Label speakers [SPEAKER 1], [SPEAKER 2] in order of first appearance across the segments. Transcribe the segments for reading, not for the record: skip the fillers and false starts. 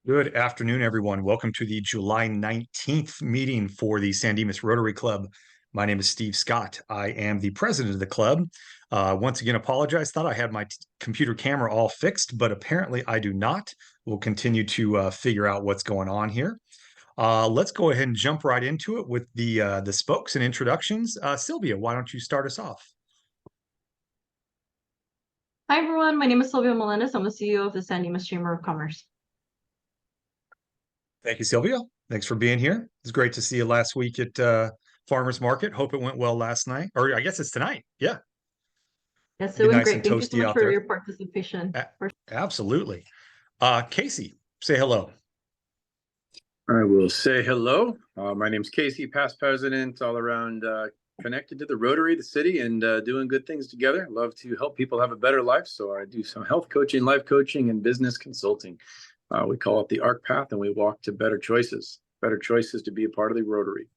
[SPEAKER 1] Good afternoon, everyone. Welcome to the July 19th meeting for the San Dimas Rotary Club. My name is Steve Scott. I am the president of the club. Once again, apologize. Thought I had my computer camera all fixed, but apparently I do not. We'll continue to figure out what's going on here. Let's go ahead and jump right into it with the spokes and introductions. Sylvia, why don't you start us off?
[SPEAKER 2] Hi, everyone. My name is Sylvia Melendez. I'm the CEO of the San Dimas Chamber of Commerce.
[SPEAKER 1] Thank you, Sylvia. Thanks for being here. It's great to see you last week at Farmers Market. Hope it went well last night, or I guess it's tonight. Yeah.
[SPEAKER 2] Yes,
[SPEAKER 1] Be
[SPEAKER 2] doing
[SPEAKER 1] nice and
[SPEAKER 2] great. Thank you so
[SPEAKER 1] toasty
[SPEAKER 2] much
[SPEAKER 1] out
[SPEAKER 2] for
[SPEAKER 1] there.
[SPEAKER 2] your participation.
[SPEAKER 1] Absolutely. Casey, say hello.
[SPEAKER 3] I will say hello. My name's Casey, past president, all around connected to the Rotary, the city, and doing good things together. Love to help people have a better life. So I do some health coaching, life coaching, and business consulting. We call it the ARC Path, and we walk to better choices to be a part of the Rotary.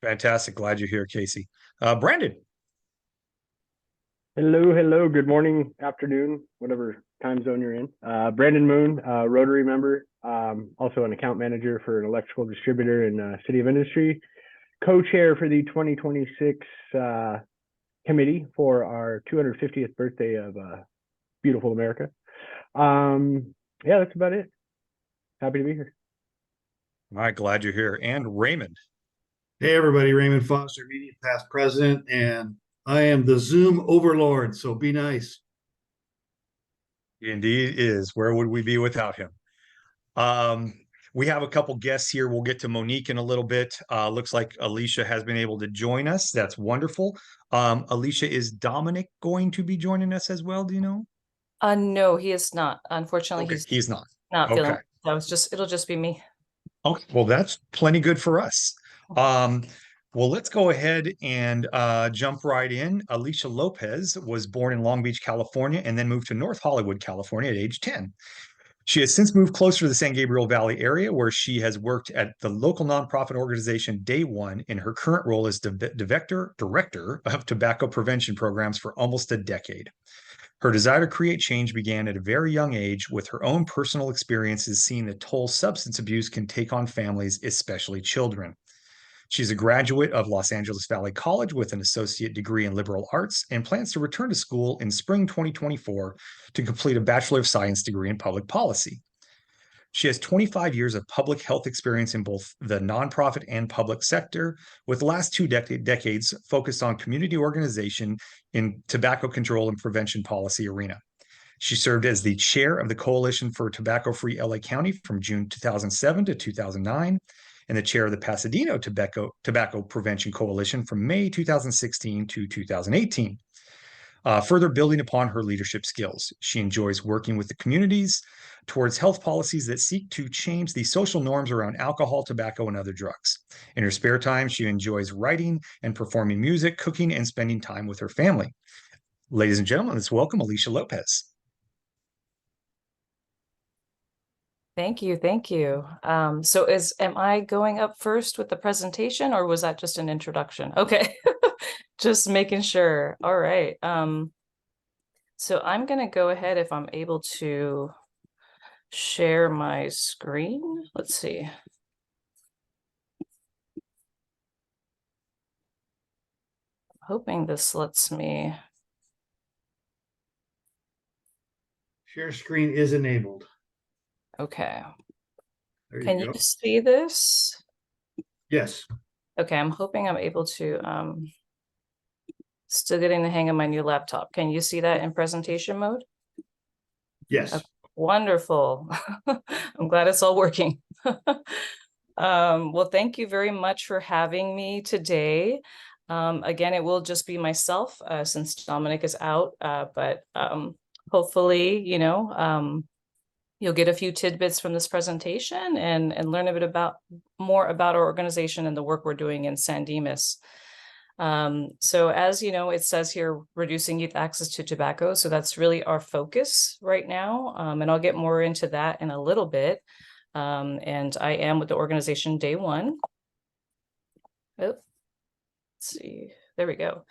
[SPEAKER 1] Fantastic. Glad you're here, Casey. Brandon.
[SPEAKER 4] Hello. Good morning, afternoon, whatever time zone you're in. Brandon Moon, Rotary member, also an account manager for an electrical distributor in City of Industry, co-chair for the 2026 committee for our 250th birthday of beautiful America. Yeah, that's about it. Happy to be here.
[SPEAKER 1] All right, glad you're here. And Raymond.
[SPEAKER 5] Hey everybody, Raymond Foster, immediate past president, and I am the Zoom overlord, so be nice.
[SPEAKER 1] He indeed is. Where would we be without him? We have a couple guests here. We'll get to Monique in a little bit. Looks like Alisha has been able to join us. That's wonderful. Alisha, is Dominic going to be joining us as well? Do you know?
[SPEAKER 6] No, he is not. Unfortunately,
[SPEAKER 1] Okay, he's not.
[SPEAKER 6] not
[SPEAKER 1] Okay.
[SPEAKER 6] feeling. It'll just be me.
[SPEAKER 1] Okay, well, that's plenty good for us. Well, let's go ahead and jump right in. Alisha Lopez was born in Long Beach, California, and then moved to North Hollywood, California at age 10. She has since moved closer to the San Gabriel Valley area, where she has worked at the local nonprofit organization Day One in her current role as director of tobacco prevention programs for almost a decade. Her desire to create change began at a very young age with her own personal experiences seeing the toll substance abuse can take on families, especially children. She's a graduate of Los Angeles Valley College with an associate degree in liberal arts and plans to return to school in spring 2024 to complete a Bachelor of Science degree in public policy. She has 25 years of public health experience in both the nonprofit and public sector, with the last two decades focused on community organization in tobacco control and prevention policy arena. She served as the chair of the Coalition for Tobacco-Free LA County from June 2007 to 2009, and the chair of the Pasadena Tobacco Prevention Coalition from May 2016 to 2018. Further building upon her leadership skills, she enjoys working with the communities towards health policies that seek to change the social norms around alcohol, tobacco, and other drugs. In her spare time, she enjoys writing and performing music, cooking, and spending time with her family. Ladies and gentlemen, let's welcome Alisha Lopez.
[SPEAKER 6] Thank you. So am I going up first with the presentation, or was that just an introduction? Okay. Just making sure. All right. So I'm going to go ahead if I'm able to share my screen. Let's see. Hoping this lets me.
[SPEAKER 5] Share screen is enabled.
[SPEAKER 6] Okay.
[SPEAKER 5] Can
[SPEAKER 6] you see this?
[SPEAKER 5] Yes.
[SPEAKER 6] Okay, I'm hoping I'm able to still getting the hang of my new laptop. Can you see that in presentation mode?
[SPEAKER 5] Yes.
[SPEAKER 6] Okay, wonderful. I'm glad it's all working. Well, thank you very much for having me today. Again, it will just be myself since Dominic is out, but hopefully, you'll get a few tidbits from this presentation and learn a bit more about our organization and the work we're doing in San Dimas. So as you know, it says here, reducing youth access to tobacco. So that's really our focus right now. And I'll get more into that in a little bit. And I am with the organization Day One. Oh, let's see. There we go.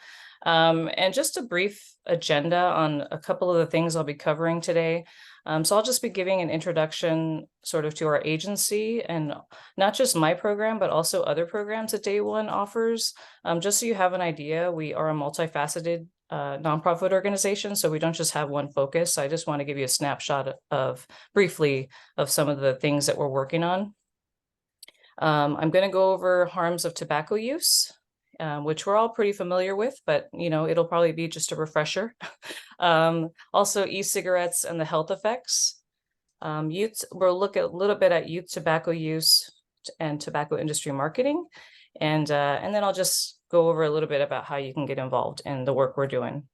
[SPEAKER 6] And just a brief agenda on a couple of the things I'll be covering today. So I'll just be giving an introduction sort of to our agency, and not just my program, but also other programs that Day One offers. Just so you have an idea, we are a multifaceted nonprofit organization, so we don't just have one focus. I just want to give you a snapshot of briefly of some of the things that we're working on. I'm going to go over harms of tobacco use, which we're all pretty familiar with, but it'll probably be just a refresher. Also e-cigarettes and the health effects. We'll look at a little bit at youth tobacco use and tobacco industry marketing. And then I'll just go over a little bit about how you can get involved in the work we're doing.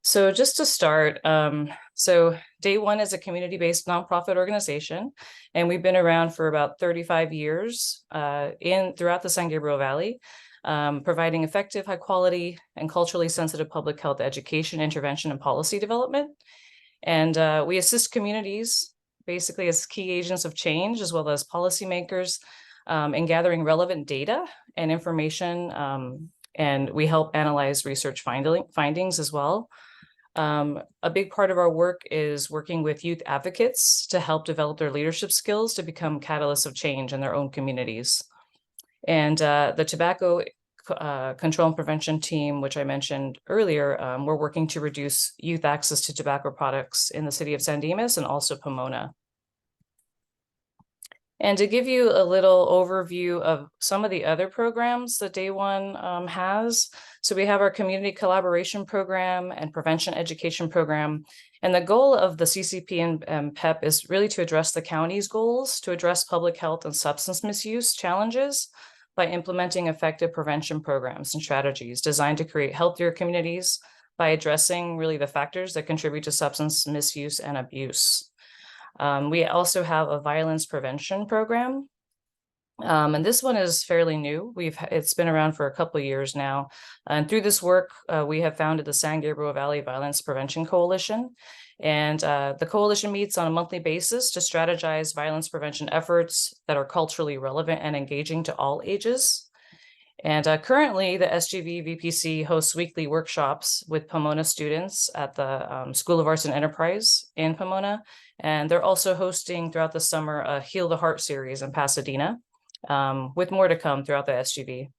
[SPEAKER 6] So just to start, so Day One is a community-based nonprofit organization, and we've been around for about 35 years throughout the San Gabriel Valley, providing effective, high quality, and culturally sensitive public health education, intervention, and policy development. And we assist communities basically as key agents of change, as well as policymakers, in gathering relevant data and information, and we help analyze research findings as well. A big part of our work is working with youth advocates to help develop their leadership skills to become catalysts of change in their own communities. And the tobacco control and prevention team, which I mentioned earlier, we're working to reduce youth access to tobacco products in the city of San Dimas and also Pomona. And to give you a little overview of some of the other programs that Day One has, so we have our community collaboration program and prevention education program. And the goal of the CCP and PEP is really to address the county's goals to address public health and substance misuse challenges by implementing effective prevention programs and strategies designed to create healthier communities by addressing really the factors that contribute to substance misuse and abuse. We also have a violence prevention program, and this one is fairly new. It's been around for a couple of years now, and through this work, we have founded the San Gabriel Valley Violence Prevention Coalition, and the coalition meets on a monthly basis to strategize violence prevention efforts that are culturally relevant and engaging to all ages. And currently, the SGV VPC hosts weekly workshops with Pomona students at the School of Arts and Enterprise in Pomona. And they're also hosting throughout the summer a Heal the Heart series in Pasadena, with more to come throughout the SGV.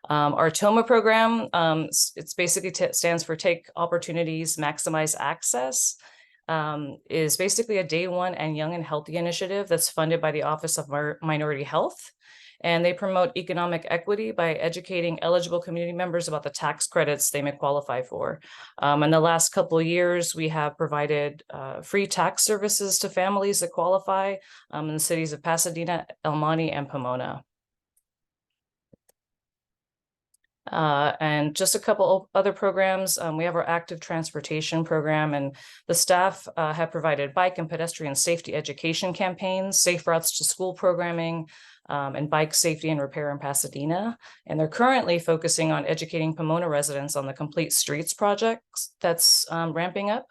[SPEAKER 6] Our TOMA program, it's basically stands for Take Opportunities, Maximize Access, is basically a Day One and Young and Healthy initiative that's funded by the Office of Minority Health. And they promote economic equity by educating eligible community members about the tax credits they may qualify for. In the last couple of years, we have provided free tax services to families that qualify in the cities of Pasadena, El Monte, and Pomona. And just a couple other programs. We have our active transportation program, and the staff have provided bike and pedestrian safety education campaigns, safe routes to school programming, and bike safety and repair in Pasadena. And they're currently focusing on educating Pomona residents on the Complete Streets project that's ramping up.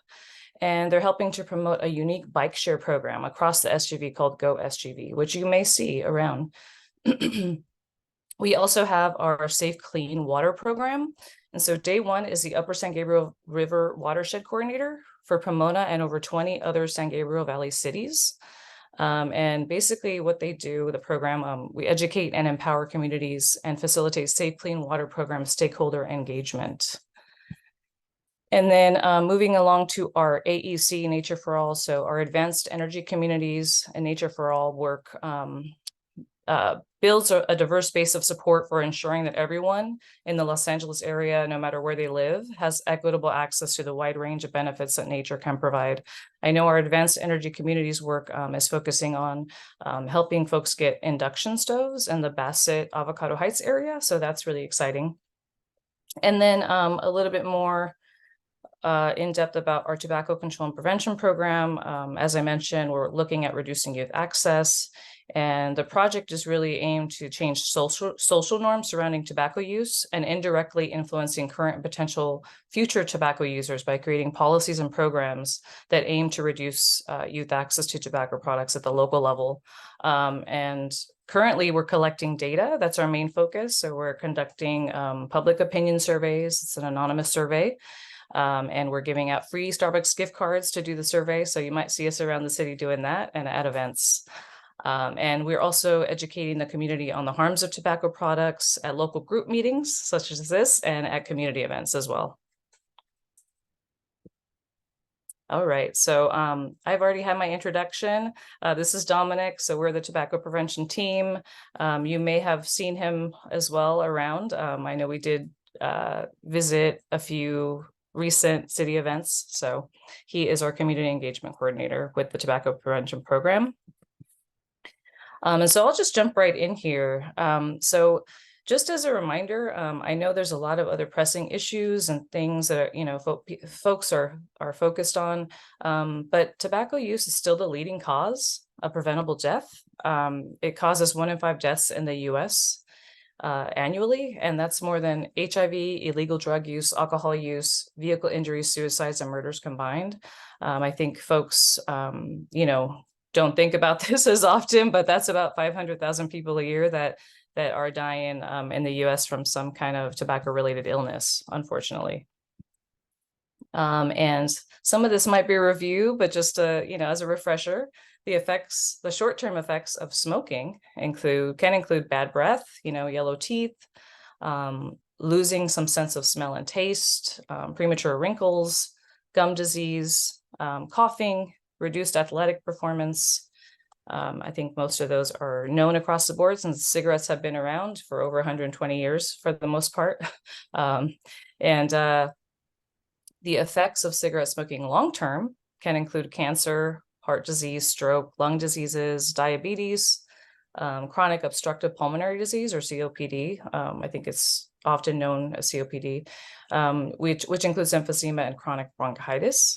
[SPEAKER 6] And they're helping to promote a unique bike share program across the SGV called Go SGV, which you may see around. We also have our Safe Clean Water program. And so Day One is the Upper San Gabriel River Watershed Coordinator for Pomona and over 20 other San Gabriel Valley cities. And basically what they do, the program, we educate and empower communities and facilitate safe, clean water program stakeholder engagement. And then moving along to our AEC, Nature for All, so our Advanced Energy Communities and Nature for All work builds a diverse base of support for ensuring that everyone in the Los Angeles area, no matter where they live, has equitable access to the wide range of benefits that nature can provide. I know our Advanced Energy Communities work is focusing on helping folks get induction stoves in the Bassett Avocado Heights area, so that's really exciting. And then a little bit more in depth about our tobacco control and prevention program. As I mentioned, we're looking at reducing youth access, and the project is really aimed to change social norms surrounding tobacco use and indirectly influencing current and potential future tobacco users by creating policies and programs that aim to reduce youth access to tobacco products at the local level. And currently we're collecting data. That's our main focus. So we're conducting public opinion surveys. It's an anonymous survey. And we're giving out free Starbucks gift cards to do the survey. So you might see us around the city doing that and at events. And we're also educating the community on the harms of tobacco products at local group meetings, such as this, and at community events as well. All right, so I've already had my introduction. This is Dominic, so we're the tobacco prevention team. You may have seen him as well around. I know we did visit a few recent city events, so he is our community engagement coordinator with the tobacco prevention program. And so I'll just jump right in here. So just as a reminder, I know there's a lot of other pressing issues and things that folks are focused on, but tobacco use is still the leading cause of preventable death. It causes 1 in 5 deaths in the U.S. Annually, and that's more than HIV, illegal drug use, alcohol use, vehicle injuries, suicides, and murders combined. I think folks, don't think about this as often, but that's about 500,000 people a year that are dying in the US from some kind of tobacco-related illness, unfortunately. And some of this might be a review, but just as a refresher, the short-term effects of smoking can include bad breath, yellow teeth, losing some sense of smell and taste, premature wrinkles, gum disease, coughing, reduced athletic performance. I think most of those are known across the board since cigarettes have been around for over 120 years for the most part. The effects of cigarette smoking long-term can include cancer, heart disease, stroke, lung diseases, diabetes, chronic obstructive pulmonary disease or COPD. I think it's often known as COPD, which includes emphysema and chronic bronchitis.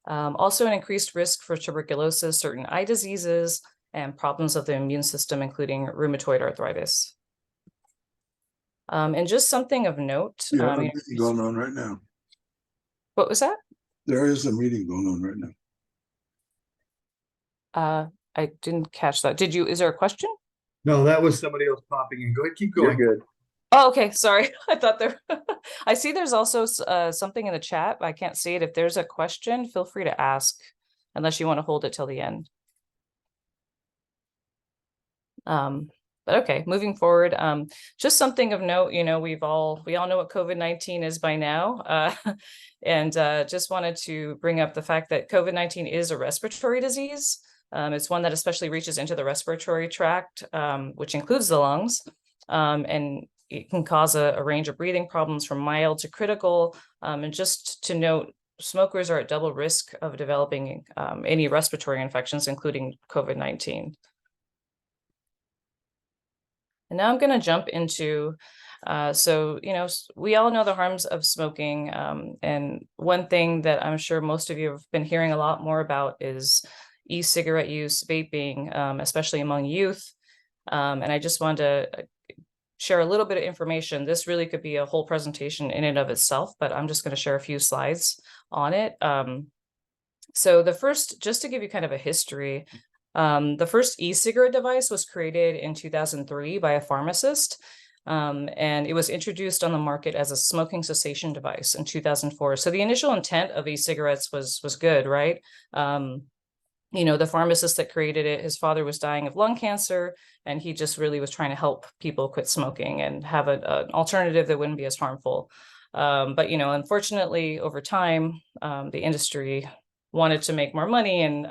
[SPEAKER 6] Also an increased risk for tuberculosis, certain eye diseases, and problems of the immune system, including rheumatoid arthritis. And just something of note.
[SPEAKER 7] Yeah, a meeting going on right now.
[SPEAKER 6] What was that?
[SPEAKER 7] There is a meeting going on right now.
[SPEAKER 6] I didn't catch that. Is there a question?
[SPEAKER 5] No, that was somebody else popping in. Go ahead, keep
[SPEAKER 3] You're
[SPEAKER 5] going.
[SPEAKER 3] good.
[SPEAKER 6] Oh, okay. Sorry. I thought I see there's also something in the chat. I can't see it. If there's a question, feel free to ask, unless you want to hold it till the end. But okay, moving forward, just something of note, we all know what COVID-19 is by now. And just wanted to bring up the fact that COVID-19 is a respiratory disease. It's one that especially reaches into the respiratory tract, which includes the lungs. And it can cause a range of breathing problems from mild to critical. And just to note, smokers are at double risk of developing any respiratory infections, including COVID-19. And now I'm going to jump into, we all know the harms of smoking. And one thing that I'm sure most of you have been hearing a lot more about is e-cigarette use, vaping, especially among youth. And I just wanted to share a little bit of information. This really could be a whole presentation in and of itself, but I'm just going to share a few slides on it. So just to give you kind of a history, the first e-cigarette device was created in 2003 by a pharmacist, and it was introduced on the market as a smoking cessation device in 2004. So the initial intent of e-cigarettes was good, right? The pharmacist that created it, his father was dying of lung cancer, and he just really was trying to help people quit smoking and have an alternative that wouldn't be as harmful. But unfortunately, over time, the industry wanted to make more money, and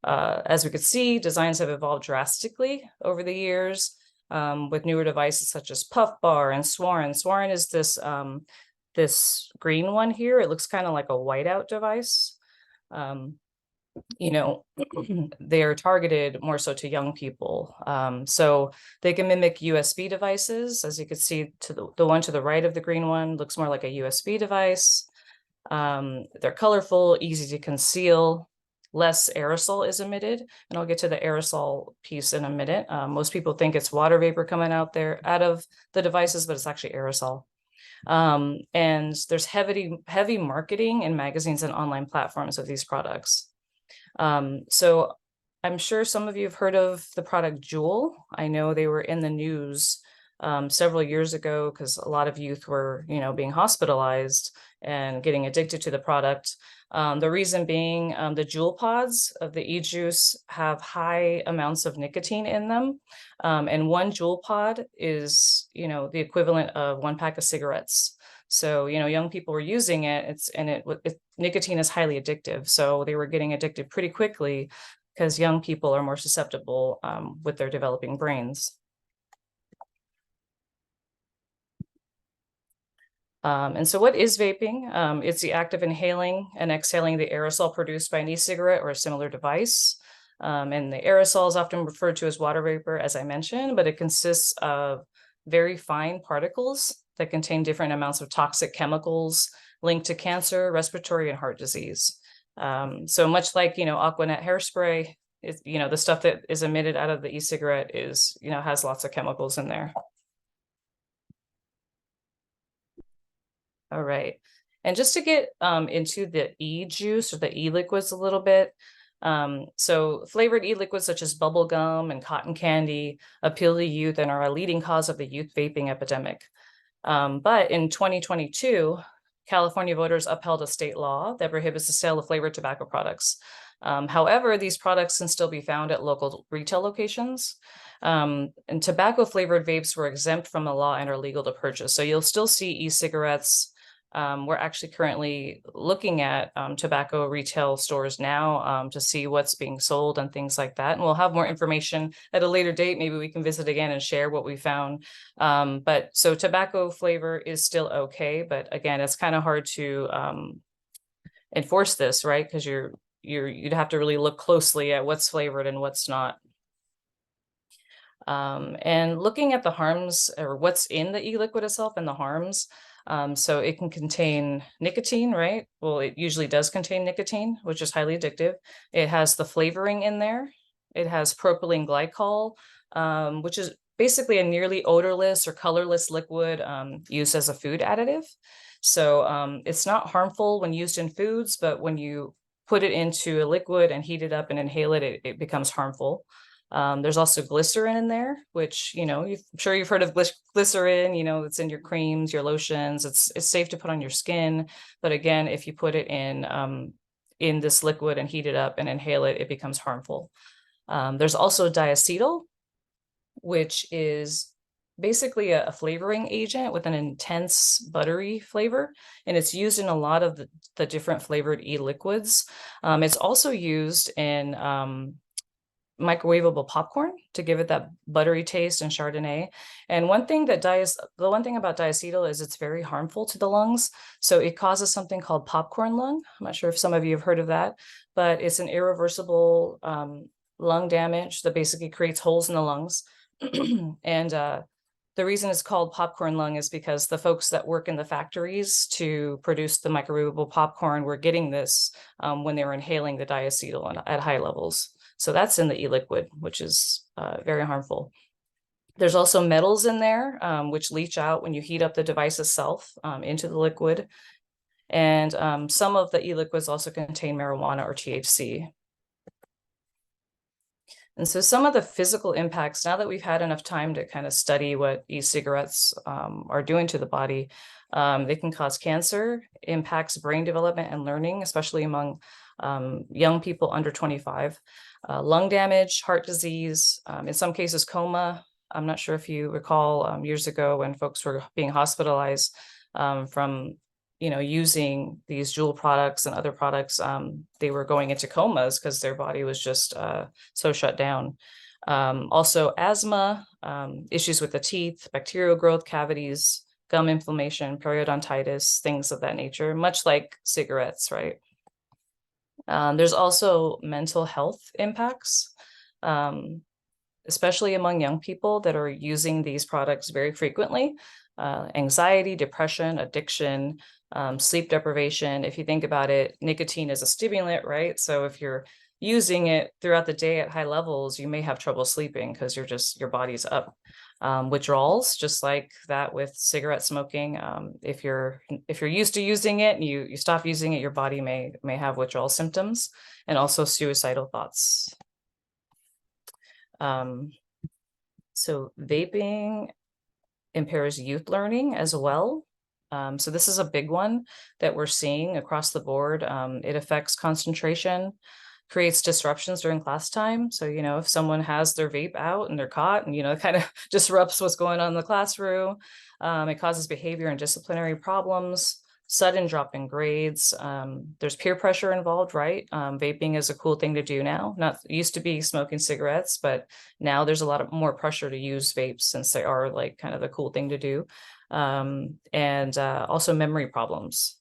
[SPEAKER 6] as we could see, designs have evolved drastically over the years, with newer devices such as Puff Bar and Swarn. Swarn is this green one here. It looks kind of like a whiteout device. They are targeted more so to young people. So they can mimic USB devices. As you can see, to the one to the right of the green one looks more like a USB device. They're colorful, easy to conceal. Less aerosol is emitted, and I'll get to the aerosol piece in a minute. Most people think it's water vapor coming out of the devices, but it's actually aerosol. And there's heavy marketing in magazines and online platforms of these products. So I'm sure some of you have heard of the product Juul. I know they were in the news several years ago because a lot of youth were, being hospitalized and getting addicted to the product. The reason being the Juul pods of the e-juice have high amounts of nicotine in them. And one Juul pod is, the equivalent of one pack of cigarettes. So, young people were using it, nicotine is highly addictive. So they were getting addicted pretty quickly because young people are more susceptible with their developing brains. And so what is vaping? It's the act of inhaling and exhaling the aerosol produced by an e-cigarette or a similar device. And the aerosol is often referred to as water vapor, as I mentioned, but it consists of very fine particles that contain different amounts of toxic chemicals linked to cancer, respiratory, and heart disease. So much like, Aquanet hairspray, the stuff that is emitted out of the e-cigarette is, has lots of chemicals in there. All right. And just to get into the e-juice or the e-liquids a little bit. So flavored e-liquids such as bubble gum and cotton candy appeal to youth and are a leading cause of the youth vaping epidemic. But in 2022, California voters upheld a state law that prohibits the sale of flavored tobacco products. However, these products can still be found at local retail locations. And tobacco flavored vapes were exempt from the law and are legal to purchase. So you'll still see e-cigarettes. We're actually currently looking at tobacco retail stores now to see what's being sold and things like that. And we'll have more information at a later date. Maybe we can visit again and share what we found. But so tobacco flavor is still okay. But again, it's kind of hard to enforce this, right? Because you'd have to really look closely at what's flavored and what's not. And looking at the harms or what's in the e-liquid itself and the harms. So it can contain nicotine, right? Well, it usually does contain nicotine, which is highly addictive. It has the flavoring in there. It has propylene glycol, which is basically a nearly odorless or colorless liquid used as a food additive. So it's not harmful when used in foods, but when you put it into a liquid and heat it up and inhale it, it becomes harmful. There's also glycerin in there, which, I'm sure you've heard of glycerin, it's in your creams, your lotions. It's safe to put on your skin. But again, if you put it in this liquid and heat it up and inhale it, it becomes harmful. There's also diacetyl, which is basically a flavoring agent with an intense buttery flavor. And it's used in a lot of the different flavored e-liquids. It's also used in microwavable popcorn to give it that buttery taste and Chardonnay. And the one thing about diacetyl is it's very harmful to the lungs. So it causes something called popcorn lung. I'm not sure if some of you have heard of that, but it's an irreversible lung damage that basically creates holes in the lungs. And the reason it's called popcorn lung is because the folks that work in the factories to produce the microwavable popcorn were getting this when they were inhaling the diacetyl at high levels. So that's in the e-liquid, which is very harmful. There's also metals in there, which leach out when you heat up the device itself into the liquid. And some of the e-liquids also contain marijuana or THC. And so some of the physical impacts, now that we've had enough time to kind of study what e-cigarettes are doing to the body, they can cause cancer, impacts brain development and learning, especially among young people under 25. Lung damage, heart disease, in some cases coma. I'm not sure if you recall years ago when folks were being hospitalized from using these Juul products and other products, they were going into comas because their body was just so shut down. Also asthma, issues with the teeth, bacterial growth, cavities, gum inflammation, periodontitis, things of that nature, much like cigarettes, right? There's also mental health impacts, especially among young people that are using these products very frequently. Anxiety, depression, addiction, sleep deprivation. If you think about it, nicotine is a stimulant, right? So if you're using it throughout the day at high levels, you may have trouble sleeping because your body's up. Withdrawals, just like that with cigarette smoking. If you're used to using it and you stop using it, your body may have withdrawal symptoms and also suicidal thoughts. So vaping impairs youth learning as well. So this is a big one that we're seeing across the board. It affects concentration, creates disruptions during class time. So, you know, if someone has their vape out and they're caught and, you know, it kind of disrupts what's going on in the classroom. It causes behavior and disciplinary problems, sudden drop in grades. There's peer pressure involved, right? Vaping is a cool thing to do now. Not used to be smoking cigarettes, but now there's a lot of more pressure to use vapes since they are like kind of the cool thing to do. And also memory problems.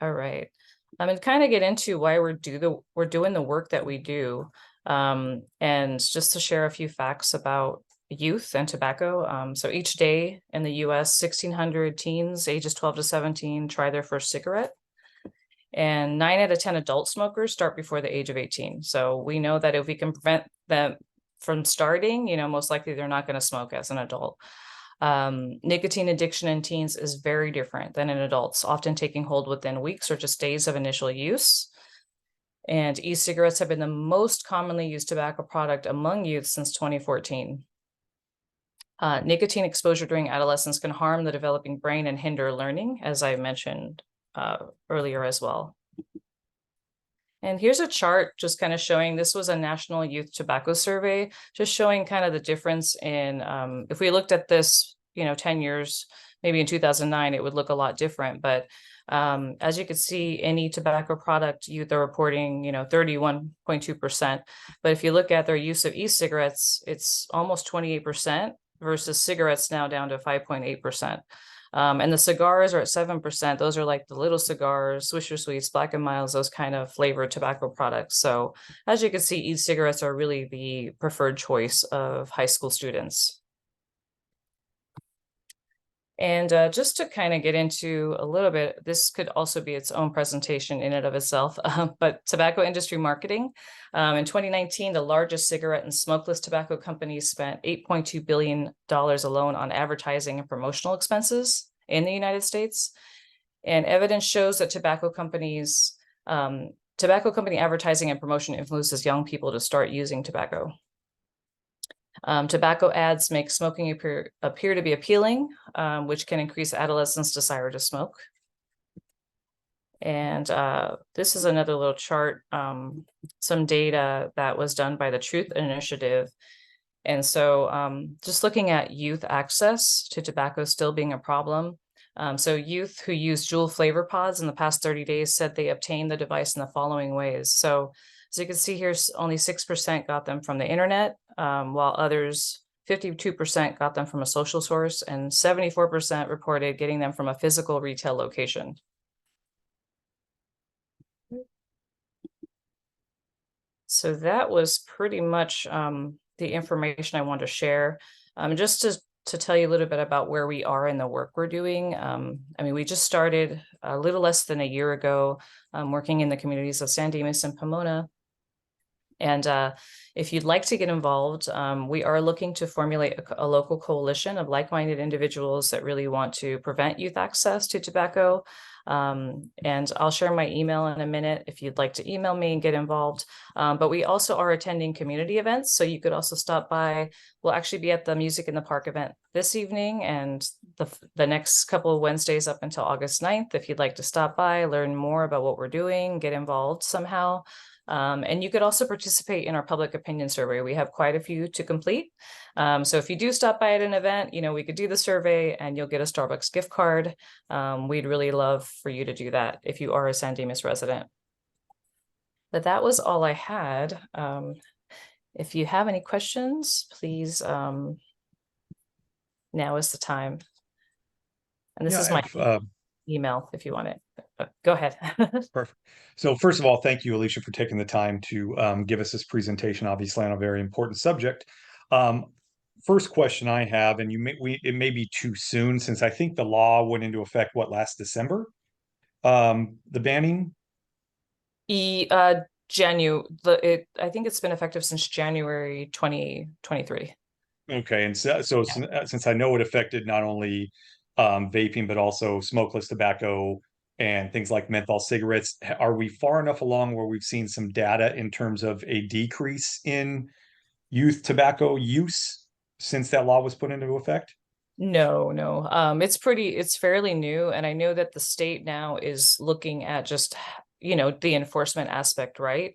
[SPEAKER 6] All right. I'm going to kind of get into why we're doing the work that we do. And just to share a few facts about youth and tobacco. So each day in the US, 1,600 teens ages 12 to 17 try their first cigarette. And 9 out of 10 adult smokers start before the age of 18. So we know that if we can prevent them from starting, you know, most likely they're not going to smoke as an adult. Nicotine addiction in teens is very different than in adults, often taking hold within weeks or just days of initial use. And e-cigarettes have been the most commonly used tobacco product among youth since 2014. Nicotine exposure during adolescence can harm the developing brain and hinder learning, as I mentioned earlier as well. And here's a chart just kind of showing, this was a national youth tobacco survey, just showing kind of the difference in, if we looked at this, you know, 10 years, maybe in 2009, it would look a lot different. But as you can see, any tobacco product youth are reporting, you know, 31.2%. But if you look at their use of e-cigarettes, it's almost 28% versus cigarettes now down to 5.8%. And the cigars are at 7%. Those are like the little cigars, Swisher Sweets, Black and Milds, those kind of flavored tobacco products. So as you can see, e-cigarettes are really the preferred choice of high school students. And just to kind of get into a little bit, this could also be its own presentation in and of itself, but tobacco industry marketing. In 2019, the largest cigarette and smokeless tobacco companies spent $8.2 billion alone on advertising and promotional expenses in the United States. And evidence shows that tobacco company advertising and promotion influences young people to start using tobacco. Tobacco ads make smoking appear to be appealing, which can increase adolescents' desire to smoke. And this is another little chart, some data that was done by the Truth Initiative. And so just looking at youth access to tobacco still being a problem. So youth who use Juul flavor pods in the past 30 days said they obtained the device in the following ways. So as you can see here, only 6% got them from the internet, while others, 52% got them from a social source, and 74% reported getting them from a physical retail location. So that was pretty much the information I wanted to share. Just to tell you a little bit about where we are in the work we're doing. I mean, we just started a little less than a year ago, working in the communities of San Dimas and Pomona. And if you'd like to get involved, we are looking to formulate a local coalition of like-minded individuals that really want to prevent youth access to tobacco. And I'll share my email in a minute if you'd like to email me and get involved. But we also are attending community events, so you could also stop by. We'll actually be at the Music in the Park event this evening and the next couple of Wednesdays up until August 9th. If you'd like to stop by, learn more about what we're doing, get involved somehow. And you could also participate in our public opinion survey. We have quite a few to complete. So if you do stop by at an event, you know, we could do the survey and you'll get a Starbucks gift card. We'd really love for you to do that if you are a San Dimas resident. But that was all I had. If you have any questions, please, now is the time. And this is my email if you want it. Go ahead.
[SPEAKER 1] Perfect. So first of all, thank you, Alisha, for taking the time to give us this presentation, obviously on a very important subject. First question I have, and it may be too soon since I think the law went into effect, last December? The banning?
[SPEAKER 6] I think it's been effective since January 2023.
[SPEAKER 1] Okay, and since I know it affected not only vaping, but also smokeless tobacco, and things like menthol cigarettes. Are we far enough along where we've seen some data in terms of a decrease in youth tobacco use since that law was put into effect?
[SPEAKER 6] No, no. It's fairly new. And I know that the state now is looking at just, the enforcement aspect, right?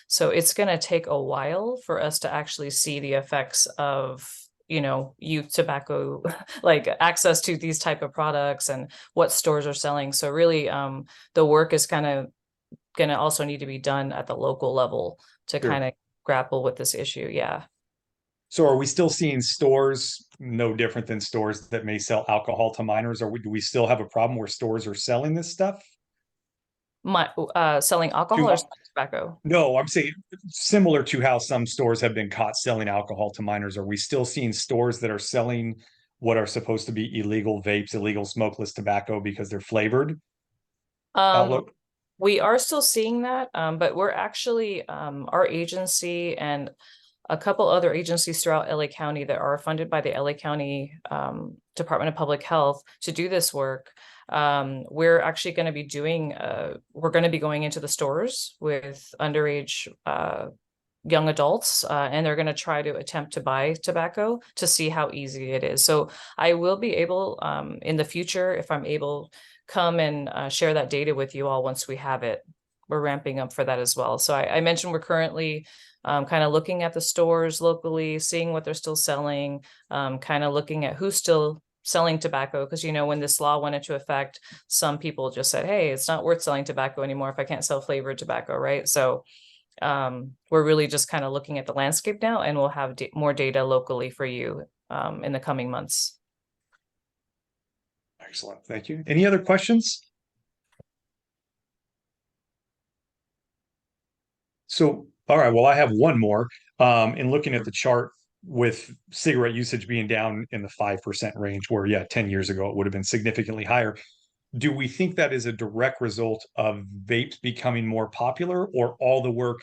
[SPEAKER 6] So it's going to take a while for us to actually see the effects of, youth tobacco, like access to these type of products and what stores are selling. So really, the work is kind of going to also need to be done at the local level to
[SPEAKER 1] Sure.
[SPEAKER 6] kind of grapple with this issue. Yeah.
[SPEAKER 1] So are we still seeing stores no different than stores that may sell alcohol to minors? Do we still have a problem where stores are selling this stuff?
[SPEAKER 6] Selling alcohol or selling tobacco?
[SPEAKER 1] No, I'm saying similar to how some stores have been caught selling alcohol to minors. Are we still seeing stores that are selling what are supposed to be illegal vapes, illegal smokeless tobacco because they're flavored? Outlook?
[SPEAKER 6] We are still seeing that, but we're actually, our agency and a couple other agencies throughout LA County that are funded by the LA County Department of Public Health to do this work. We're actually going to be we're going to be going into the stores with underage young adults, and they're going to try to attempt to buy tobacco to see how easy it is. So I will be able, in the future, if I'm able, come and share that data with you all once we have it. We're ramping up for that as well. So I mentioned we're currently kind of looking at the stores locally, seeing what they're still selling, kind of looking at who's still selling tobacco. Because, when this law went into effect, some people just said, hey, it's not worth selling tobacco anymore if I can't sell flavored tobacco, right? So we're really just kind of looking at the landscape now, and we'll have more data locally for you in the coming months.
[SPEAKER 1] Excellent. Thank you. Any other questions? So, all right, well, I have one more. In looking at the chart with cigarette usage being down in the 5% range, where, 10 years ago, it would have been significantly higher. Do we think that is a direct result of vapes becoming more popular, or all the work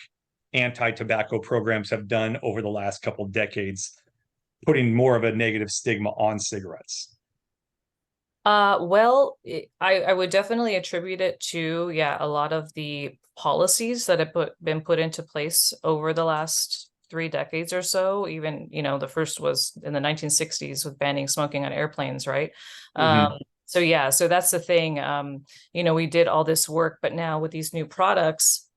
[SPEAKER 1] anti-tobacco programs have done over the last couple decades, putting more of a negative stigma on cigarettes?
[SPEAKER 6] Well, I would definitely attribute it to, a lot of the policies that have been put into place over the last 3 decades or so. Even, the first was in the 1960s with banning smoking on airplanes, right? So that's the thing. We did all this work, but now with these new products,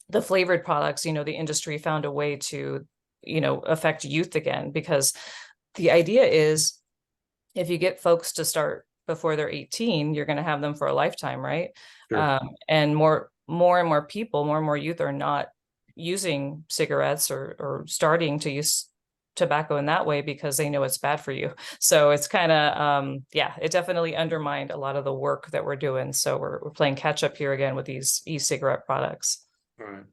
[SPEAKER 6] the flavored products, the industry found a way to, affect youth again, because the idea is if you get folks to start before they're 18, you're going to have them for a lifetime, right?
[SPEAKER 1] Sure.
[SPEAKER 6] And more and more people, more and more youth are not using cigarettes or starting to use tobacco in that way because they know it's bad for you. So it's kind of, it definitely undermined a lot of the work that we're doing. So we're playing catch up here again with these e-cigarette products.
[SPEAKER 1] All right.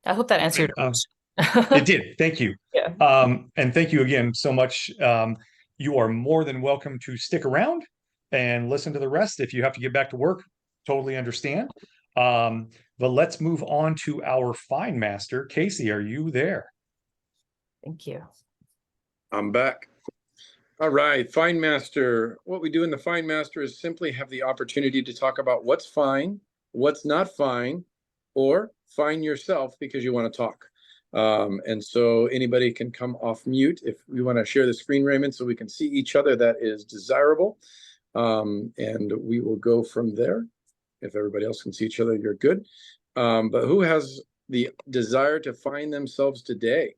[SPEAKER 6] I hope that answered your question.
[SPEAKER 1] It did. Thank you.
[SPEAKER 6] Yeah.
[SPEAKER 1] And thank you again so much. You are more than welcome to stick around and listen to the rest. If you have to get back to work, totally understand. But let's move on to our fine master. Casey, are you there?
[SPEAKER 6] Thank you.
[SPEAKER 3] I'm back. All right, Fine Master. What we do in the Fine Master is simply have the opportunity to talk about what's fine, what's not fine, or fine yourself because you want to talk. And so anybody can come off mute if we want to share the screen, Raymond, so we can see each other. That is desirable. And we will go from there. If everybody else can see each other, you're good. But who has the desire to find themselves today?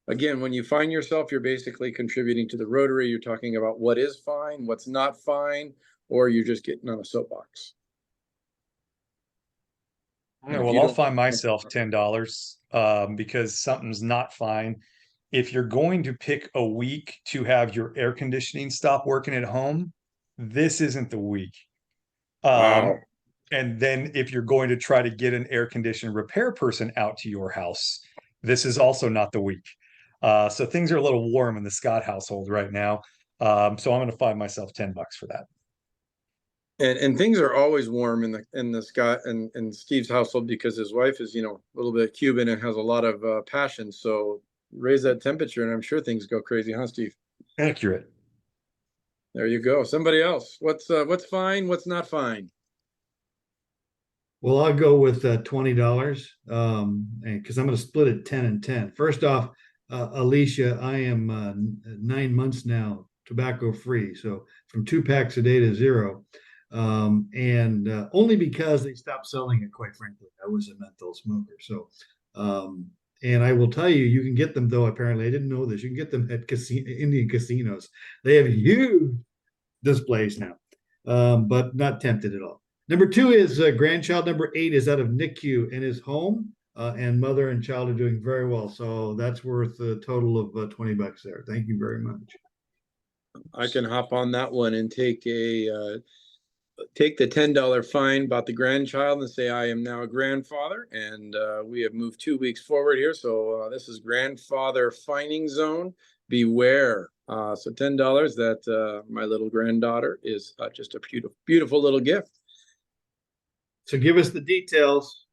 [SPEAKER 3] Again, when you find yourself, you're basically contributing to the Rotary. You're talking about what is fine, what's not fine, or you're just getting on a soapbox.
[SPEAKER 1] Yeah, well, I'll find myself $10 because something's not fine. If you're going to pick a week to have your air conditioning stop working at home, this isn't the week.
[SPEAKER 3] Wow.
[SPEAKER 1] And then if you're going to try to get an air condition repair person out to your house, this is also not the week. So things are a little warm in the Scott household right now. So I'm going to find myself $10 for that.
[SPEAKER 3] And things are always warm in the Scott and Steve's household because his wife is, a little bit Cuban and has a lot of passion. So raise that temperature and I'm sure things go crazy, huh, Steve?
[SPEAKER 1] Accurate.
[SPEAKER 3] There you go. Somebody else. What's fine? What's not fine?
[SPEAKER 5] Well, I'll go with $20, and because I'm going to split it 10 and 10. First off, Alicia, I am 9 months now tobacco free, so from 2 packs a day to 0, and only because they stopped selling it. Quite frankly, I was a menthol smoker, so. And I will tell you, you can get them though. Apparently, I didn't know this. You can get them at Indian casinos. They have huge displays now, but not tempted at all. Number 2 is grandchild number 8 is out of NICU and is home, and mother and child are doing very well. So that's worth a total of $20 there. Thank you very much.
[SPEAKER 3] I can hop on that one and take the $10 fine about the grandchild and say I am now a grandfather, and we have moved 2 weeks forward here. So this is grandfather fining zone. Beware. So $10 that my little granddaughter is just a beautiful, beautiful little gift.
[SPEAKER 5] So give us the details.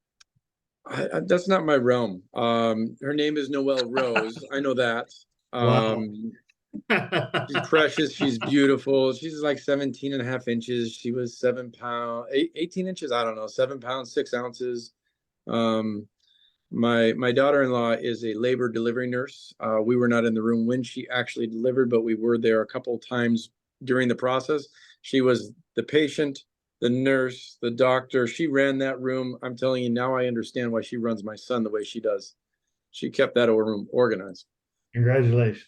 [SPEAKER 3] That's not my realm. Her name is Noelle Rose. I know that.
[SPEAKER 5] Wow.
[SPEAKER 3] She's precious. She's beautiful. She's like 17 and a half inches. She was 7 pounds, 18 inches. I don't know, 7 pounds, 6 ounces. My daughter-in-law is a labor delivery nurse. We were not in the room when she actually delivered, but we were there a couple of times during the process. She was the patient, the nurse, the doctor. She ran that room. I'm telling you, now I understand why she runs my son the way she does. She kept that room organized.
[SPEAKER 5] Congratulations.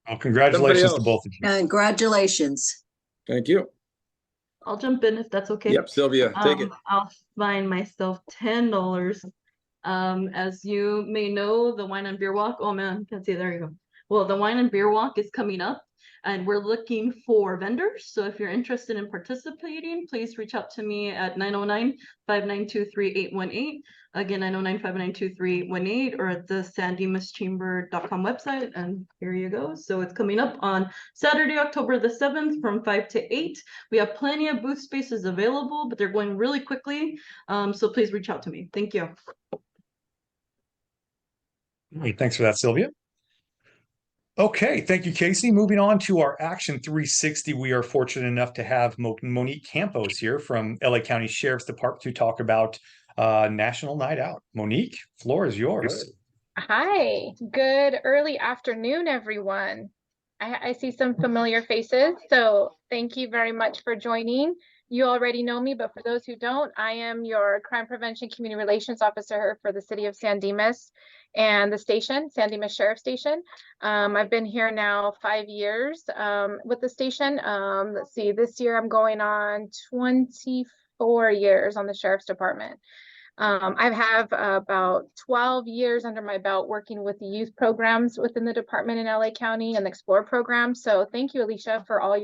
[SPEAKER 1] Well, congratulations to both of you.
[SPEAKER 8] Congratulations.
[SPEAKER 3] Thank you.
[SPEAKER 2] I'll jump in if that's okay.
[SPEAKER 3] Yep, Sylvia, take it.
[SPEAKER 2] I'll find myself $10. As you may know, the wine and beer walk. Oh man, can't see. There you go. Well, the wine and beer walk is coming up, and we're looking for vendors. So if you're interested in participating, please reach out to me at 909-592-3818. Again, 909-592-3818, or at the sandimaschamber.com website. And here you go. So it's coming up on Saturday, October the 7th from 5 to 8. We have plenty of booth spaces available, but they're going really quickly. So please reach out to me. Thank you.
[SPEAKER 1] Thanks for that, Sylvia. Okay, thank you, Casey. Moving on to our Action 360, we are fortunate enough to have Monique Campos here from LA County Sheriff's Department to talk about National Night Out. Monique, floor is yours.
[SPEAKER 9] Hi, good early afternoon, everyone. I see some familiar faces, so thank you very much for joining. You already know me, but for those who don't, I am your Crime Prevention Community Relations Officer for the City of San Dimas and the station, San Dimas Sheriff Station. I've been here now 5 years with the station. Let's see, this year I'm going on 24 years on the Sheriff's Department. I have about 12 years under my belt working with the youth programs within the department in LA County and the Explore program. So thank you, Alisha, for all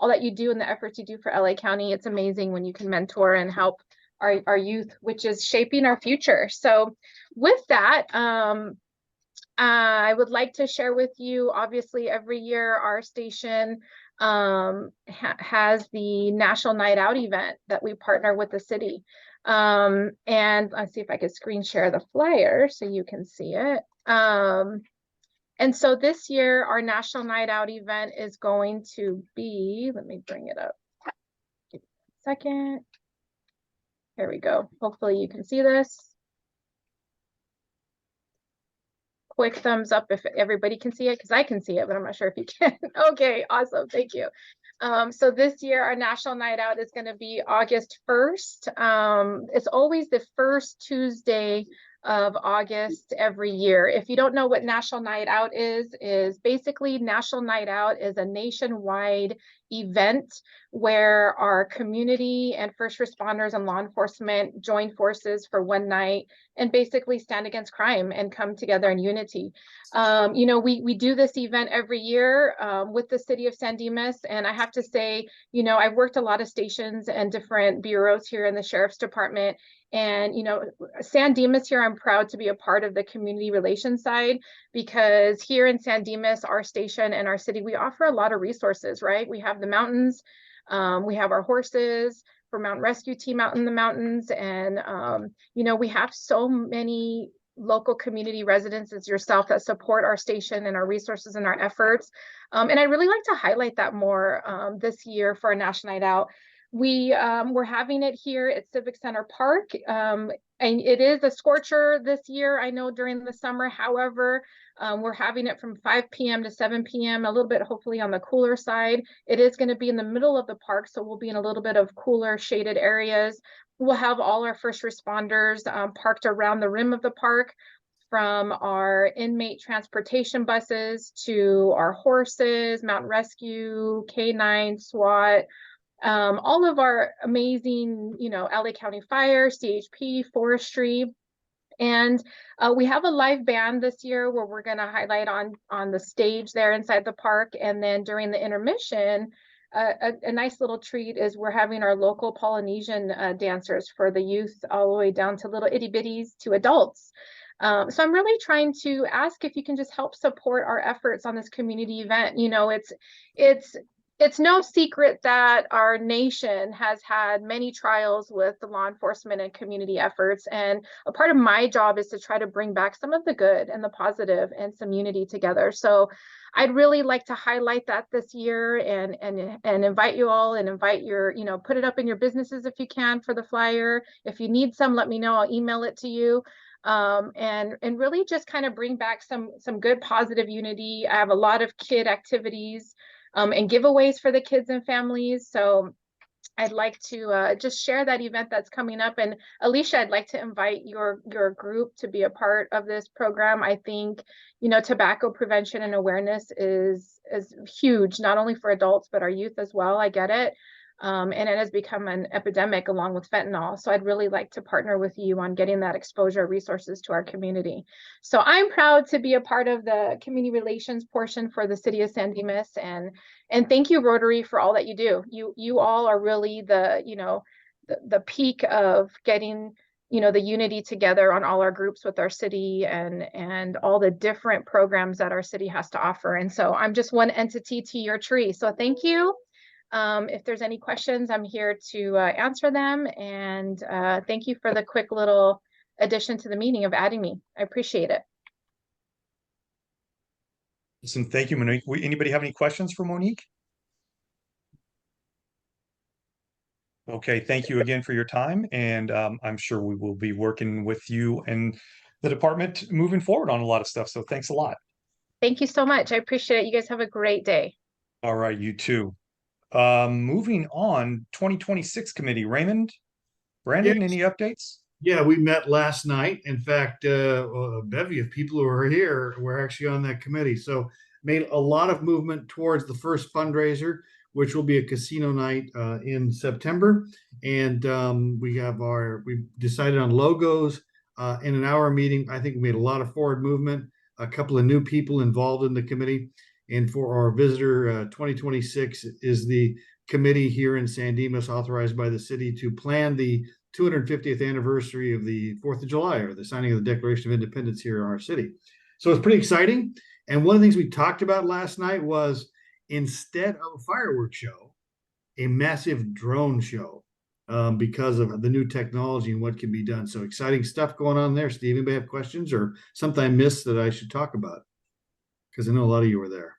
[SPEAKER 9] that you do and the efforts you do for LA County. It's amazing when you can mentor and help our youth, which is shaping our future. So with that, I would like to share with you, obviously every year our station has the National Night Out event that we partner with the city. And let's see if I could screen share the flyer so you can see it. And so this year our National Night Out event is going to be, let me bring it up. Give me a second. Here we go. Hopefully you can see this. Quick thumbs up if everybody can see it, because I can see it, but I'm not sure if you can. Okay, awesome. Thank you. So this year, our National Night Out is going to be August 1st. It's always the first Tuesday of August every year. If you don't know what National Night Out is basically National Night Out is a nationwide event where our community and first responders and law enforcement join forces for one night and basically stand against crime and come together in unity. You know, we do this event every year with the city of San Dimas, and I have to say, you know, I've worked a lot of stations and different bureaus here in the Sheriff's Department. And, you know, San Dimas here, I'm proud to be a part of the community relations side, because here in San Dimas, our station and our city, we offer a lot of resources, right? We have the mountains, we have our horses for mountain rescue team out in the mountains. And, you know, we have so many local community residents as yourself that support our station and our resources and our efforts. And I'd really like to highlight that more this year for our National Night Out. We're having it here at Civic Center Park. And it is a scorcher this year, I know, during the summer. However, we're having it from 5 p.m. to 7 p.m., a little bit hopefully on the cooler side. It is going to be in the middle of the park, so we'll be in a little bit of cooler shaded areas. We'll have all our first responders parked around the rim of the park, from our inmate transportation buses to our horses, mountain rescue, K9, SWAT, all of our amazing, LA County Fire, CHP, forestry. And we have a live band this year where we're going to highlight on the stage there inside the park. And then during the intermission, a nice little treat is we're having our local Polynesian dancers for the youth, all the way down to little itty bitties to adults. So I'm really trying to ask if you can just help support our efforts on this community event. It's no secret that our nation has had many trials with the law enforcement and community efforts. And a part of my job is to try to bring back some of the good and the positive and some unity together. So I'd really like to highlight that this year and invite you all, and invite your, put it up in your businesses if you can for the flyer. If you need some, let me know. I'll email it to you. And really just kind of bring back some good positive unity. I have a lot of kid activities and giveaways for the kids and families. So I'd like to just share that event that's coming up. And Alisha, I'd like to invite your group to be a part of this program. I think, tobacco prevention and awareness is huge, not only for adults, but our youth as well. I get it. And it has become an epidemic along with fentanyl. So I'd really like to partner with you on getting that exposure resources to our community. So I'm proud to be a part of the community relations portion for the city of San Dimas. And thank you, Rotary, for all that you do. You all are really the peak of getting the unity together on all our groups with our city and all the different programs that our city has to offer. And so I'm just one entity to your tree. So thank you. If there's any questions, I'm here to answer them. And thank you for the quick little addition to the meeting of adding me. I appreciate it.
[SPEAKER 1] Listen, thank you, Monique. Anybody have any questions for Monique? Okay, thank you again for your time. And I'm sure we will be working with you and the department moving forward on a lot of stuff. So thanks a lot.
[SPEAKER 9] Thank you so much. I appreciate it. You guys have a great day.
[SPEAKER 1] All right, you too. Moving on, 2026 committee. Brandon, any updates?
[SPEAKER 5] Yeah, we met last night. In fact, a bevy of people who are here were actually on that committee. So made a lot of movement towards the first fundraiser, which will be a casino night in September. And we decided on logos in an hour meeting. I think we made a lot of forward movement, a couple of new people involved in the committee. And for our visitor, 2026 is the committee here in San Dimas authorized by the city to plan the 250th anniversary of the 4th of July, or the signing of the Declaration of Independence here in our city. So it's pretty exciting. And one of the things we talked about last night was, instead of a fireworks show, a massive drone show because of the new technology and what can be done. So exciting stuff going on there. Steve, anybody have questions or something I missed that I should talk about? Because I know a lot of you were there.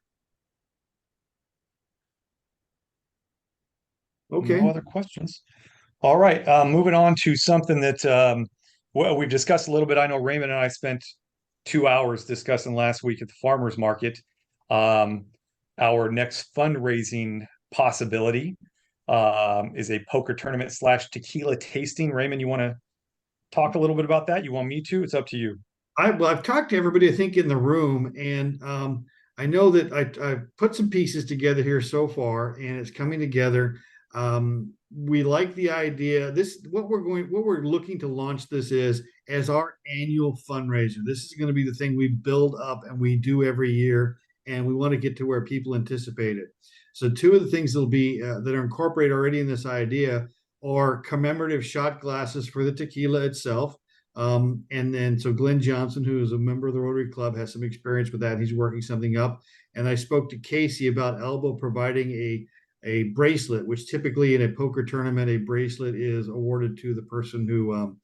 [SPEAKER 5] Okay.
[SPEAKER 1] No other questions. All right. Moving on to something that we've discussed a little bit. I know Raymond and I spent 2 hours discussing last week at the farmers market. Our next fundraising possibility is a poker tournament / tequila tasting. Raymond, you want to talk a little bit about that? You want me to? It's up to you.
[SPEAKER 5] I've talked to everybody, I think, in the room, and I know that I've put some pieces together here so far, and it's coming together. We like the idea. What we're looking to launch this is as our annual fundraiser. This is going to be the thing we build up and we do every year, and we want to get to where people anticipate it. So 2 of the things that'll be that are incorporated already in this idea are commemorative shot glasses for the tequila itself. And then, so Glenn Johnson, who is a member of the Rotary Club, has some experience with that. He's working something up. And I spoke to Casey about Elbow providing a bracelet, which typically in a poker tournament, a bracelet is awarded to the person who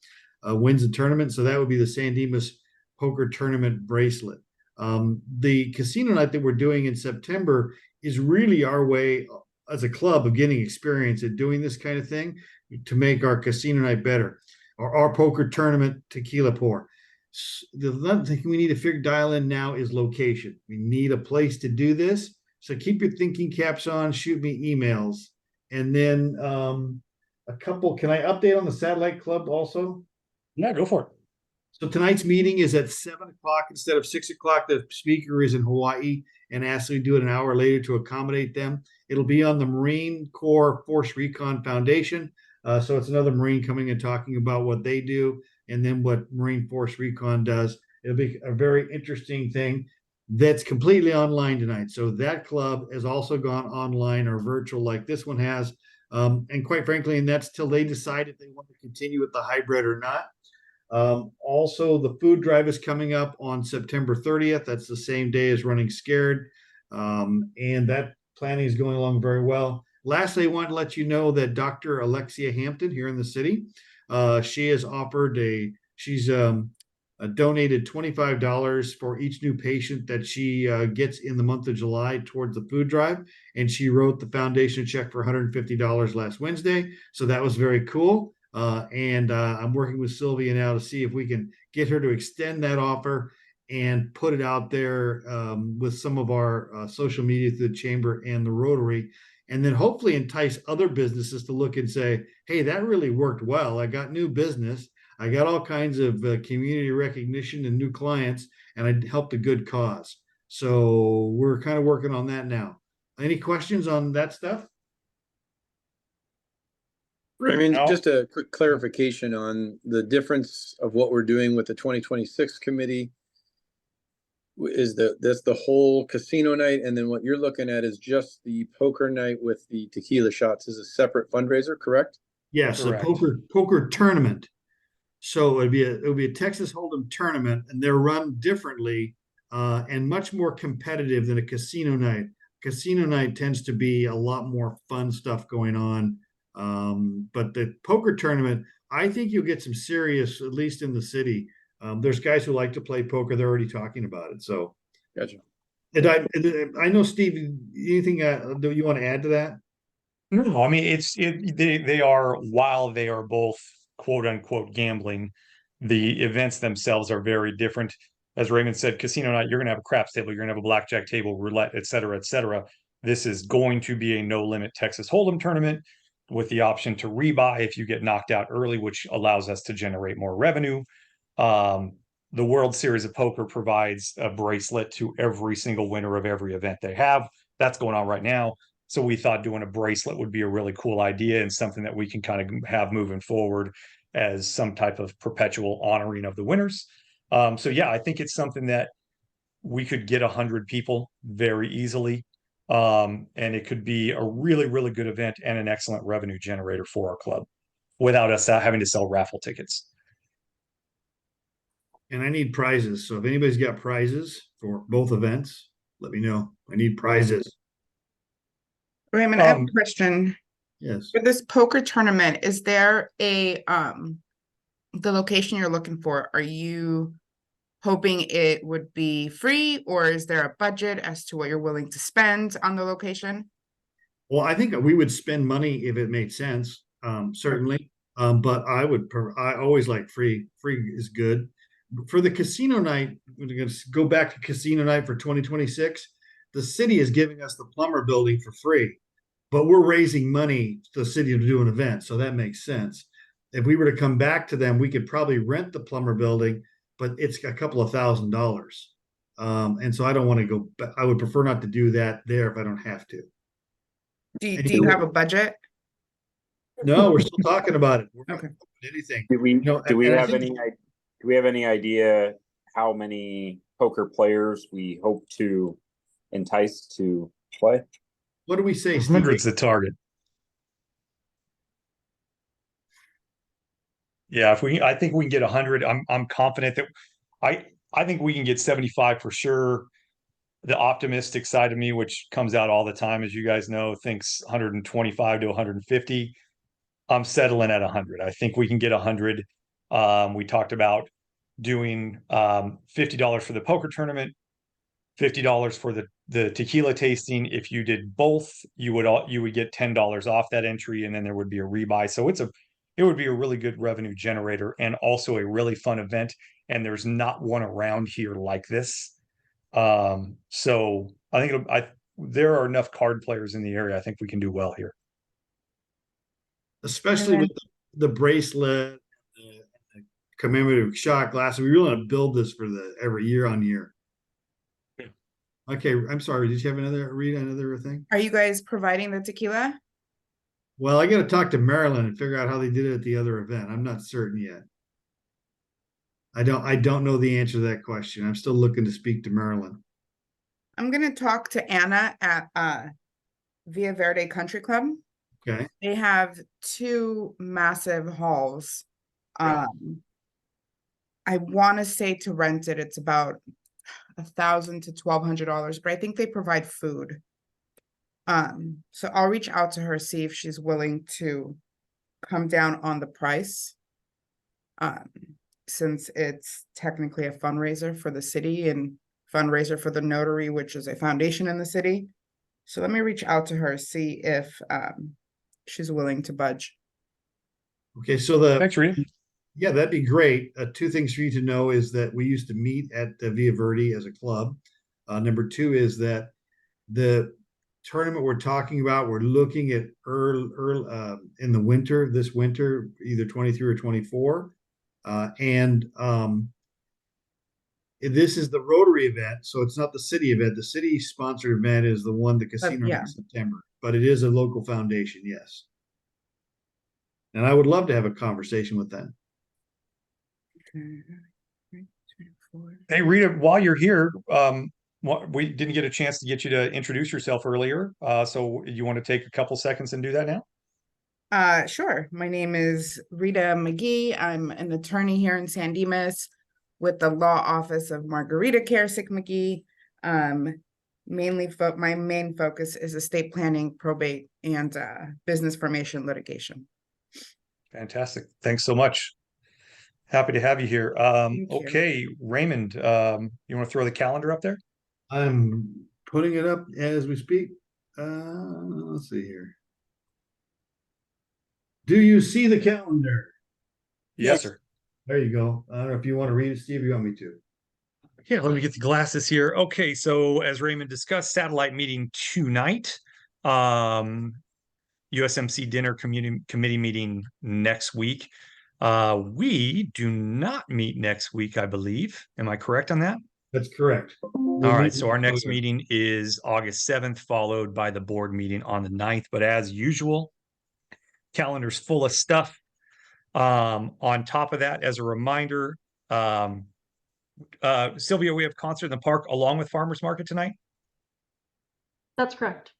[SPEAKER 5] wins the tournament. So that would be the San Dimas poker tournament bracelet. The casino night that we're doing in September is really our way as a club of getting experience at doing this kind of thing to make our casino night better, or our poker tournament tequila pour. The other thing we need to dial in now is location. We need a place to do this. So keep your thinking caps on, shoot me emails. And then can I update on the Satellite Club also?
[SPEAKER 1] Yeah, go for it.
[SPEAKER 5] So tonight's meeting is at 7 o'clock instead of 6 o'clock. The speaker is in Hawaii and asked me to do it an hour later to accommodate them. It'll be on the Marine Corps Force Recon Foundation. So it's another Marine coming and talking about what they do and then what Marine Force Recon does. It'll be a very interesting thing that's completely online tonight. So that club has also gone online or virtual like this one has. And quite frankly, and that's till they decide if they want to continue with the hybrid or not. Also, the food drive is coming up on September 30th. That's the same day as Running Scared. And that planning is going along very well. Lastly, I want to let you know that Dr. Alexia Hampton here in the city, she has offered she's donated $25 for each new patient that she gets in the month of July towards the food drive. And she wrote the foundation check for $150 last Wednesday. So that was very cool. And I'm working with Sylvia now to see if we can get her to extend that offer and put it out there with some of our social media through the Chamber and the Rotary, and then hopefully entice other businesses to look and say, hey, that really worked well. I got new business. I got all kinds of community recognition and new clients, and I helped a good cause. So we're kind of working on that now. Any questions on that stuff?
[SPEAKER 3] I mean,
[SPEAKER 1] No.
[SPEAKER 3] just a quick clarification on the difference of what we're doing with the 2026 committee. That's the whole casino night, and then what you're looking at is just the poker night with the tequila shots is a separate fundraiser, correct?
[SPEAKER 5] Yes,
[SPEAKER 1] Correct.
[SPEAKER 5] a poker tournament. So it'll be a Texas Hold'em tournament, and they're run differently and much more competitive than a casino night. Casino night tends to be a lot more fun stuff going on. But the poker tournament, I think you'll get some serious, at least in the city. There's guys who like to play poker. They're already talking about it. So,
[SPEAKER 3] Gotcha.
[SPEAKER 5] and I know, Steve, anything do you want to add to that?
[SPEAKER 1] No, I mean they are, while they are both quote unquote gambling, the events themselves are very different. As Raymond said, casino night, you're gonna have a craps table, you're gonna have a blackjack table, roulette, et cetera, et cetera. This is going to be a no limit Texas Hold'em tournament with the option to rebuy if you get knocked out early, which allows us to generate more revenue. The World Series of Poker provides a bracelet to every single winner of every event they have. That's going on right now. So we thought doing a bracelet would be a really cool idea and something that we can kind of have moving forward as some type of perpetual honoring of the winners. So yeah, I think it's something that we could get 100 people very easily. And it could be a really, really good event and an excellent revenue generator for our club without us having to sell raffle tickets.
[SPEAKER 5] And I need prizes. So if anybody's got prizes for both events, let me know. I need prizes.
[SPEAKER 8] Raymond, I have a question.
[SPEAKER 5] Yes.
[SPEAKER 8] For this poker tournament, is there the location you're looking for? Are you hoping it would be free, or is there a budget as to what you're willing to spend on the location?
[SPEAKER 5] Well, I think we would spend money if it made sense, certainly. But I always like free. Free is good. For the casino night, we're going to go back to casino night for 2026. The city is giving us the Plummer building for free, but we're raising money to the city to do an event. So that makes sense. If we were to come back to them, we could probably rent the Plummer building, but it's a couple of $1,000s. And so I don't want to go, but I would prefer not to do that there if I don't have to.
[SPEAKER 8] Do you have a budget?
[SPEAKER 5] No, we're still talking about it. We're
[SPEAKER 8] Okay.
[SPEAKER 5] not doing anything.
[SPEAKER 10] Do we do we
[SPEAKER 5] and I
[SPEAKER 10] have
[SPEAKER 5] think-
[SPEAKER 10] any idea how many poker players we hope to entice to play?
[SPEAKER 5] What do we say, Steve?
[SPEAKER 1] 100's the target. Yeah, I think we can get 100. I'm confident that I think we can get 75 for sure. The optimistic side of me, which comes out all the time, as you guys know, thinks 125 to 150. I'm settling at 100. I think we can get 100. We talked about doing $50 for the poker tournament, $50 for the tequila tasting. If you did both, you would get $10 off that entry, and then there would be a rebuy. So it would be a really good revenue generator and also a really fun event. And there's not one around here like this. So I think there are enough card players in the area. I think we can do well here.
[SPEAKER 5] Especially with the bracelet, the commemorative shot glass. We really want to build this for every year on year. Okay, I'm sorry. Did you have another thing?
[SPEAKER 8] Are you guys providing the tequila?
[SPEAKER 5] Well, I got to talk to Maryland and figure out how they did it at the other event. I'm not certain yet. I don't know the answer to that question. I'm still looking to speak to Maryland.
[SPEAKER 8] I'm gonna talk to Anna at Via Verde Country Club.
[SPEAKER 5] Okay.
[SPEAKER 8] They have 2 massive halls.
[SPEAKER 5] Right.
[SPEAKER 8] I want to say to rent it, it's about $1,000 to $1,200, but I think they provide food. So I'll reach out to her, see if she's willing to come down on the price. Since it's technically a fundraiser for the city and fundraiser for the Notary, which is a foundation in the city. So let me reach out to her, see if she's willing to budge.
[SPEAKER 5] Okay, so
[SPEAKER 1] Thanks, Rita.
[SPEAKER 5] yeah, that'd be great. 2 things for you to know is that we used to meet at the Via Verde as a club. Number 2 is that the tournament we're talking about, we're looking at early in the winter, this winter, either 23 or 24. This is the Rotary event, so it's not the city event. The city sponsored event is the one, the casino
[SPEAKER 8] yeah.
[SPEAKER 5] in September, but it is a local foundation, yes. And I would love to have a conversation with them.
[SPEAKER 1] Hey, Rita, while you're here, we didn't get a chance to get you to introduce yourself earlier. So you want to take a couple seconds and do that now?
[SPEAKER 8] Sure. My name is Rita McGee. I'm an attorney here in San Dimas with the law office of Margarita Karasik McGee. My main focus is estate planning, probate, and business formation litigation.
[SPEAKER 1] Fantastic. Thanks so much. Happy to have you here.
[SPEAKER 8] Thank you.
[SPEAKER 1] Okay, Raymond, you want to throw the calendar up there?
[SPEAKER 5] I'm putting it up as we speak. Let's see here. Do you see the calendar?
[SPEAKER 1] Yes, sir.
[SPEAKER 5] There you go. I don't know if you want to read it, Steve, or you want me to?
[SPEAKER 1] Yeah, let me get the glasses here. Okay, so as Raymond discussed, satellite meeting tonight. USMC dinner committee meeting next week. We do not meet next week, I believe. Am I correct on that?
[SPEAKER 5] That's correct.
[SPEAKER 1] All right, so our next meeting is August 7th, followed by the board meeting on the 9th. But as usual, calendar's full of stuff. On top of that, as a reminder, Sylvia, we have concert in the park along with Farmers Market tonight.
[SPEAKER 2] That's correct.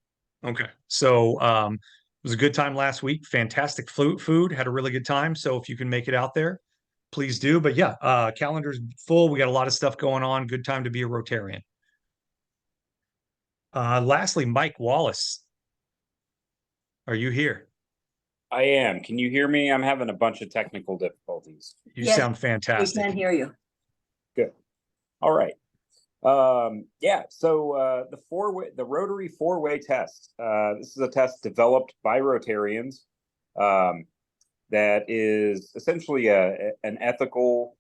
[SPEAKER 1] Okay, so it was a good time last week. Fantastic food, had a really good time. So if you can make it out there, please do. But yeah, calendar's full. We got a lot of stuff going on. Good time to be a Rotarian. Lastly, Mike Wallace, are you here?
[SPEAKER 10] I am. Can you hear me? I'm having a bunch of technical difficulties.
[SPEAKER 1] You
[SPEAKER 11] Yes,
[SPEAKER 1] sound fantastic.
[SPEAKER 11] We can hear you.
[SPEAKER 10] Good. All right. Yeah, so the Rotary 4-way test. This is a test developed by Rotarians that is essentially an ethical,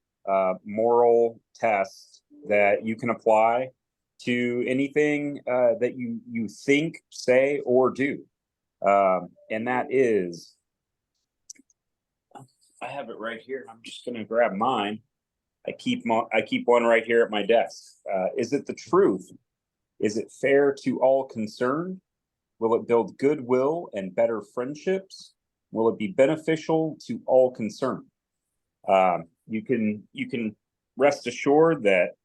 [SPEAKER 10] moral test that you can apply to anything that you think, say, or do. And that is, I have it right here. I'm just going to grab mine. I keep one right here at my desk. Is it the truth? Is it fair to all concerned? Will it build goodwill and better friendships? Will it be beneficial to all concerned? You can rest assured that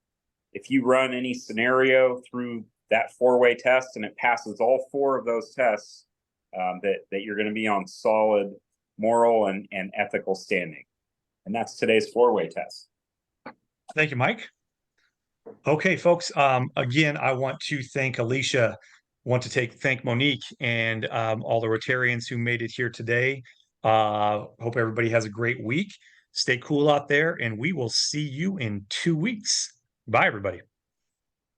[SPEAKER 10] if you run any scenario through that 4-way test and it passes all 4 of those tests, that you're going to be on solid moral and ethical standing. And that's today's 4-way test.
[SPEAKER 1] Thank you, Mike. Okay, folks. Again, I want to thank Alisha. Want to thank Monique and all the Rotarians who made it here today. Hope everybody has a great week. Stay cool out there, and we will see you in 2 weeks. Bye, everybody.